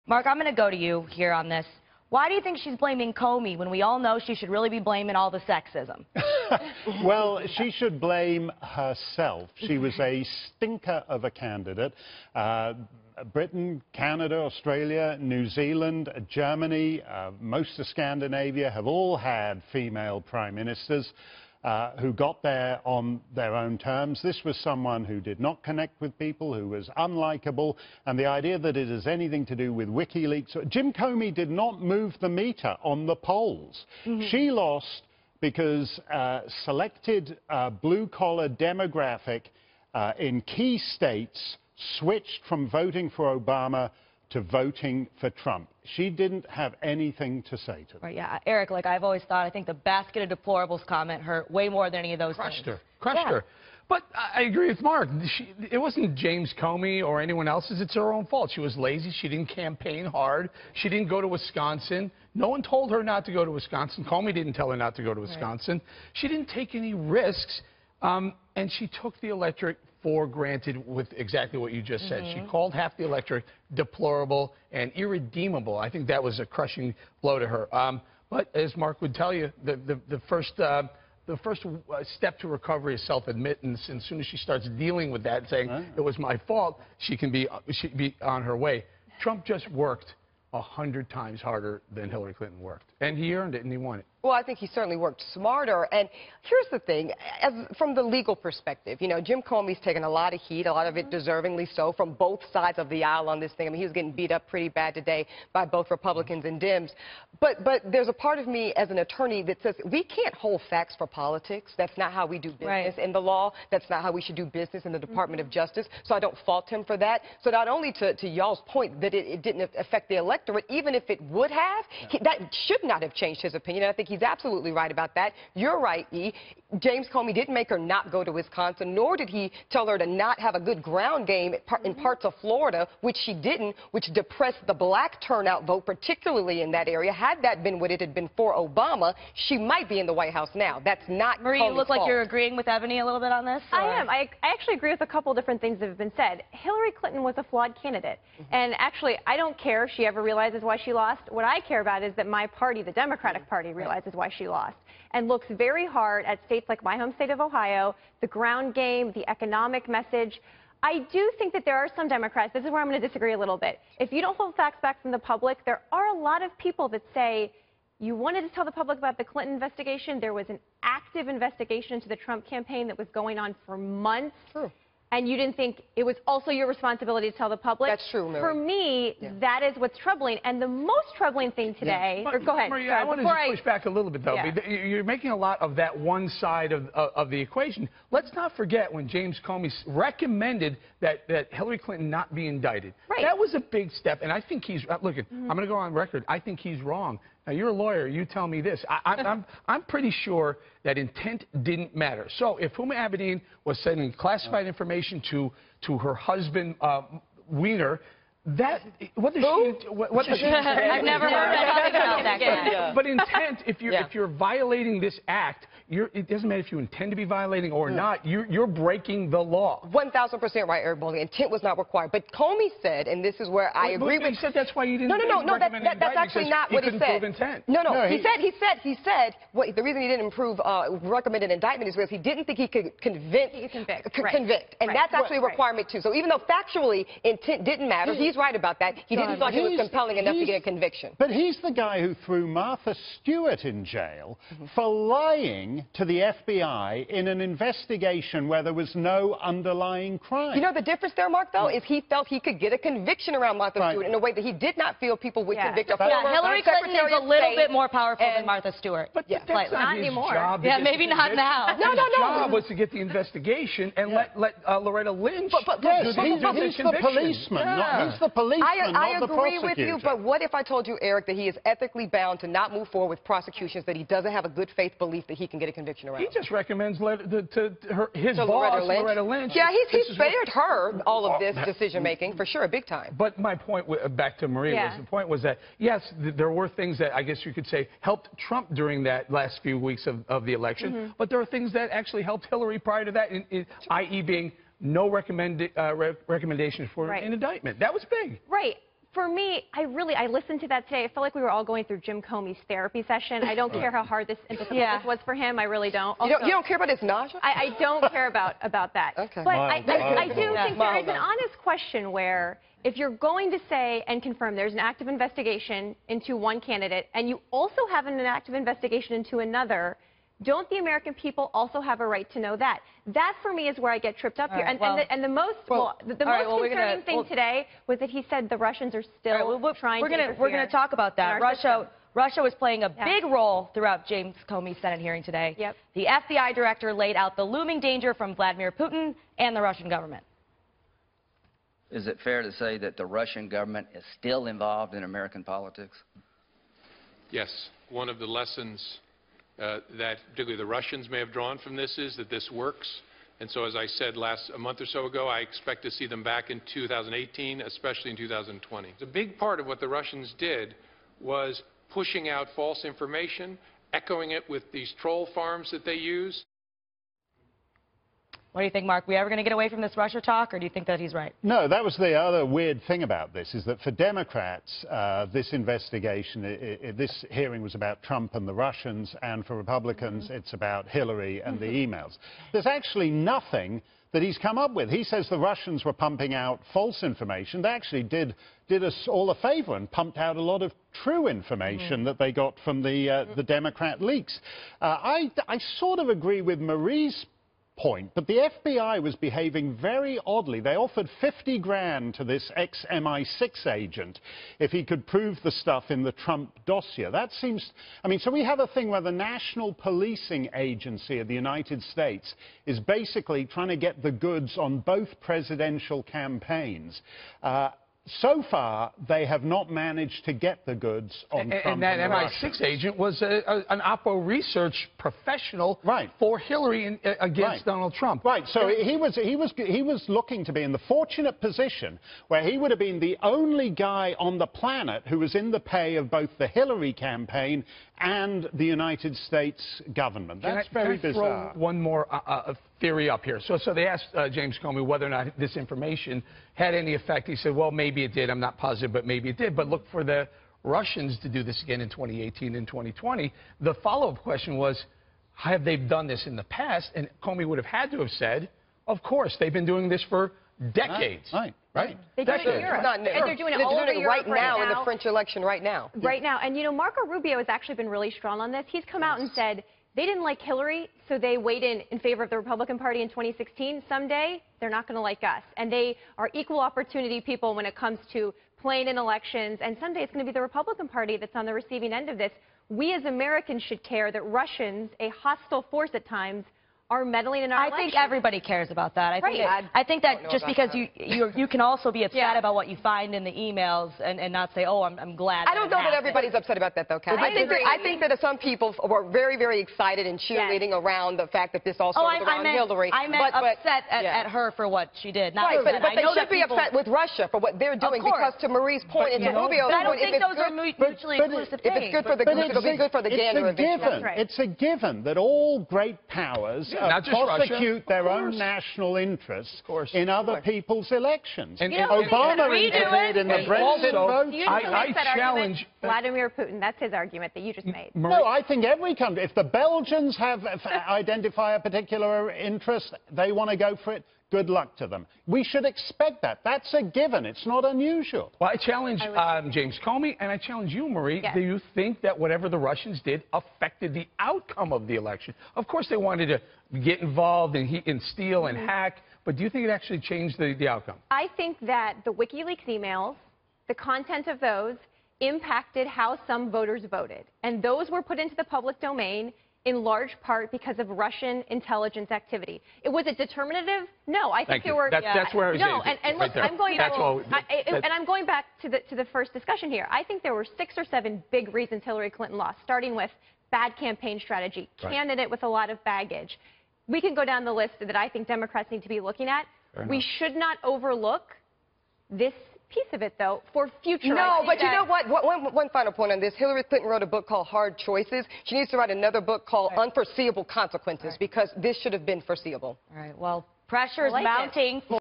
Mark, I'm going to go to you here on this. Why do you think she's blaming Comey when we all know she should really be blaming all the sexism? Well, she should blame herself. She was a stinker of a candidate. Britain, Canada, Australia, New Zealand, Germany, most of Scandinavia have all had female prime ministers who got there on their own terms. This was someone who did not connect with people, who was unlikable, and the idea that it has anything to do with WikiLeaks. Jim Comey did not move the meter on the polls. She lost because selected blue-collar demographic in key states switched from voting for Obama to voting for Trump. She didn't have anything to say to them. Right, yeah. Eric, like I've always thought, I think the basket of deplorables comment hurt way more than any of those Crushed things. Crushed her. But I agree with Mark. It wasn't James Comey or anyone else's. It's her own fault. She was lazy. She didn't campaign hard. She didn't go to Wisconsin. No one told her not to go to Wisconsin. Comey didn't tell her not to go to Wisconsin. Right. She didn't take any risks, and she took the electorate for granted with exactly what you just said. She called half the electorate deplorable and irredeemable. I think that was a crushing blow to her. But as Mark would tell you, the first step to recovery is self-admittance. And as soon as she starts dealing with that, saying it was my fault, she'd be on her way. Trump just worked 100 times harder than Hillary Clinton worked, and he earned it and he won it. Well, I think he certainly worked smarter. And here's the thing, from the legal perspective, you know, Jim Comey's taken a lot of heat, a lot of it deservingly so, from both sides of the aisle on this thing. I mean, he was getting beat up pretty bad today by both Republicans and Dems. But there's a part of me as an attorney that says we can't hold facts for politics. That's not how we do business in the law. That's not how we should do business in the Department of Justice. So I don't fault him for that. So not only to y'all's point that it didn't affect the electorate, even if it would have, that should not have changed his opinion. And I think he's absolutely right about that. You're right, E. James Comey didn't make her not go to Wisconsin, nor did he tell her to not have a good ground game in parts of Florida, which she didn't, which depressed the black turnout vote, particularly in that area. Had that been what it had been for Obama, she might be in the White House now. That's not Marie, you look like you're agreeing with Ebony a little bit on this? Or? I am. I actually agree with a couple different things that have been said. Hillary Clinton was a flawed candidate. And actually, I don't care if she ever realizes why she lost. What I care about is that my party, the Democratic Party, realizes why she lost and looks very hard at states like my home state of Ohio, the ground game, the economic message. I do think that there are some Democrats, this is where I'm going to disagree a little bit. If you don't hold facts back from the public, there are a lot of people that say, you wanted to tell the public about the Clinton investigation. There was an active investigation into the Trump campaign that was going on for months. True. And you didn't think it was also your responsibility to tell the public? That's true, Mary. For me, that is what's troubling. And the most troubling thing today... But, go ahead. Maria, I want to push back a little bit, though. You're making a lot of that one side of the equation. Let's not forget when James Comey recommended that Hillary Clinton not be indicted. Right. That was a big step. And I think he's... Look, I'm going to go on record. I think he's wrong. Now, you're a lawyer. You tell me this. I'm pretty sure that intent didn't matter. So if Huma Abedin was sending classified information to her husband, Weiner, that what does she I've never heard about that guy. But intent, if you're violating this act, it doesn't matter if you intend to be violating or not. You're breaking the law. 1,000% right, Eric Bolling. Intent was not required. But Comey said, and this is where I agree with. He said that's why you didn't. No. That's actually not what he said. Prove intent. No. He said the reason he didn't recommend an indictment is because he didn't think he could convict. And that's actually a requirement too. So even though factually intent didn't matter, he's right about that. He didn't think it was compelling enough to get a conviction. But he's the guy who threw Martha Stewart in jail for lying to the FBI in an investigation where there was no underlying crime. You know the difference there, Mark, though, is he felt he could get a conviction around Martha Stewart in a way that he did not feel people would convict a former Hillary Clinton is a little bit more powerful than Martha Stewart. But that's not his anymore. Job maybe not now. No. His job was to get the investigation and let Loretta Lynch he's the policeman. He's the policeman, I not the agree prosecutor. with you, but what if I told you, Eric, that he is ethically bound to not move forward with prosecutions that he doesn't have a good faith belief that he can get a conviction around? He just recommends his boss, Loretta Lynch. Yeah, he's spared her all of this decision-making, for sure, big time. But my point, back to Maria, the point was that, yes, there were things that I guess you could say helped Trump during that last few weeks of the election, but there are things that actually helped Hillary prior to that, i.e. being no recommendation for an indictment. That was big. Right. For me, I listened to that today. I felt like we were all going through Jim Comey's therapy session. I don't care how hard this was for him. I really don't. You don't care about his nausea? I don't care about that. Okay. But I do think there is an honest question where if you're going to say and confirm there's an active investigation into one candidate and you also have an active investigation into another, don't the American people also have a right to know that? That, for me, is where I get tripped up here. And the most concerning thing today was that he said the Russians are still trying to interfere. We're going to talk about that. Russia was playing a big role throughout James Comey's Senate hearing today. Yep. The FBI director laid out the looming danger from Vladimir Putin and the Russian government. Is it fair to say that the Russian government is still involved in American politics? Yes. One of the lessons that particularly the Russians may have drawn from this is that this works. And so, as I said a month or so ago, I expect to see them back in 2018, especially in 2020. A big part of what the Russians did was pushing out false information, echoing it with these troll farms that they use. What do you think, Mark? Are we ever going to get away from this Russia talk, or do you think that he's right? No, that was the other weird thing about this, is that for Democrats, this investigation, this hearing was about Trump and the Russians, and for Republicans, it's about Hillary and the emails. There's actually nothing that he's come up with. He says the Russians were pumping out false information. They actually did us all a favor and pumped out a lot of true information that they got from the Democrat leaks. I sort of agree with Marie's point, but the FBI was behaving very oddly. They offered 50 grand to this ex-MI6 agent if he could prove the stuff in the Trump dossier. That seems, I mean, so we have a thing where the National Policing Agency of the United States is basically trying to get the goods on both presidential campaigns. So far, they have not managed to get the goods on Trump and that MI6 agent was an Oppo research professional for Hillary against Donald Trump. Right. So he was looking to be in the fortunate position where he would have been the only guy on the planet who was in the pay of both the Hillary campaign and the United States government. That's very bizarre. Throw one more theory up here. So they asked James Comey whether or not this information had any effect. He said, well, maybe it did. I'm not positive, but maybe it did. But look for the Russians to do this again in 2018 and 2020. The follow-up question was, have they done this in the past? And Comey would have had to have said, of course, they've been doing this for decades. Right. They do it in Europe. And they're doing it all over Europe right now in the French election right now. Right now. And, you know, Marco Rubio has actually been really strong on this. He's come out and said they didn't like Hillary, so they weighed in favor of the Republican Party in 2016. Someday, they're not going to like us. And they are equal opportunity people when it comes to playing in elections. And someday it's going to be the Republican Party that's on the receiving end of this. We as Americans should care that Russians, a hostile force at times, are meddling in our elections. I think everybody cares about that. I think that just because you can also be upset about what you find in the emails and not say, oh, I'm glad. I don't know that everybody's upset about that, though, Kathy. I think that some people were very, very excited and cheerleading around the fact that this all started around Hillary. I meant upset at her for what she did. Not but they should be upset with Russia for what they're doing, because to Marie's point and to Rubio's point, I don't think those are mutually exclusive things. If it's good for the goose, it'll be good for the gander eventually. It's a given that all great powers prosecute their own national interests in other people's elections. And Obama interfered in the Brexit vote. I challenge Vladimir Putin. That's his argument that you just made. No, I think every country, if the Belgians identify a particular interest, they want to go for it, good luck to them. We should expect that. That's a given. It's not unusual. Well, I challenge James Comey, and I challenge you, Marie. Yes. Do you think that whatever the Russians did affected the outcome of the election? Of course, they wanted to get involved and steal and hack, but do you think it actually changed the outcome? I think that the WikiLeaks emails, the content of those, impacted how some voters voted. And those were put into the public domain in large part because of Russian intelligence activity. Was it determinative? No, I think there were. That's where I was. No, and look, I'm going back. And I'm going back to the first discussion here. I think there were 6 or 7 big reasons Hillary Clinton lost, starting with bad campaign strategy, candidate with a lot of baggage. We can go down the list that I think Democrats need to be looking at. We should not overlook this piece of it, though, for future. No, but you know what? One final point on this. Hillary Clinton wrote a book called Hard Choices. She needs to write another book called Unforeseeable Consequences, because this should have been foreseeable. All right. Well, pressure is mounting for